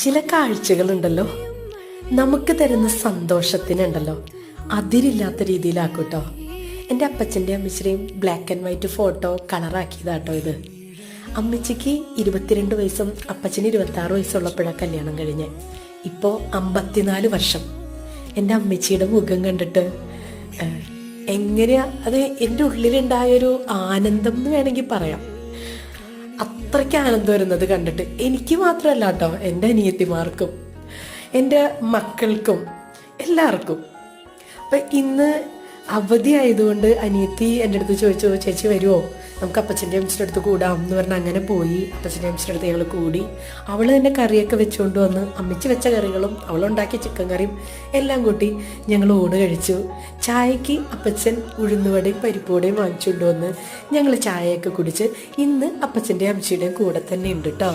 ചില കാഴ്ചകളുണ്ടല്ലോ, നമുക്ക് തരുന്ന സന്തോഷത്തിനുണ്ടല്ലോ അതിരില്ലാത്ത രീതിയിലാക്കൂട്ടോ. എൻ്റെ അപ്പച്ചൻ്റെ അമ്മച്ചിയുടെയും ബ്ലാക്ക് ആൻഡ് വൈറ്റ് ഫോട്ടോ കളറാക്കിയതാട്ടോ ഇത്. അമ്മച്ചിക്ക് 22 വയസ്സും അപ്പച്ചന് 26 വയസ്സുള്ളപ്പോഴാണ് കല്യാണം കഴിഞ്ഞ്. ഇപ്പോൾ 54 വർഷം. എൻ്റെ അമ്മച്ചിയുടെ മുഖം കണ്ടിട്ട് എങ്ങനെയാ അത് എൻ്റെ ഉള്ളിലുണ്ടായൊരു ആനന്ദം എന്ന് വേണമെങ്കിൽ പറയാം. അത്രയ്ക്ക് ആനന്ദം വരുന്നത് കണ്ടിട്ട് എനിക്ക് മാത്രമല്ല കേട്ടോ, എൻ്റെ അനിയത്തിമാർക്കും എൻ്റെ മക്കൾക്കും എല്ലാവർക്കും. അപ്പം ഇന്ന് അവധി ആയതുകൊണ്ട് അനിയത്തി എൻ്റെ അടുത്ത് ചോദിച്ചു, ചേച്ചി വരുമോ, നമുക്ക് അപ്പച്ചൻ്റെ അമ്മച്ചിയുടെ അടുത്ത് കൂടാം എന്ന് പറഞ്ഞാൽ അങ്ങനെ പോയി. അപ്പച്ചൻ്റെ അമ്മച്ചിയുടെ അടുത്ത് ഞങ്ങൾ കൂടി. അവൾ തന്നെ കറിയൊക്കെ വെച്ചുകൊണ്ട് വന്ന് അമ്മച്ചി വെച്ച കറികളും അവളുണ്ടാക്കിയ ചിക്കൻ കറിയും എല്ലാം കൂട്ടി ഞങ്ങൾ ഊണ് കഴിച്ചു. ചായക്ക് അപ്പച്ചൻ ഉഴുന്നുവടയും പരിപ്പുവടയും വാങ്ങിച്ചുകൊണ്ട് വന്ന് ഞങ്ങൾ ചായയൊക്കെ കുടിച്ച് ഇന്ന് അപ്പച്ചൻ്റെ അമ്മച്ചിയുടെയും കൂടെ തന്നെ ഉണ്ട് കേട്ടോ.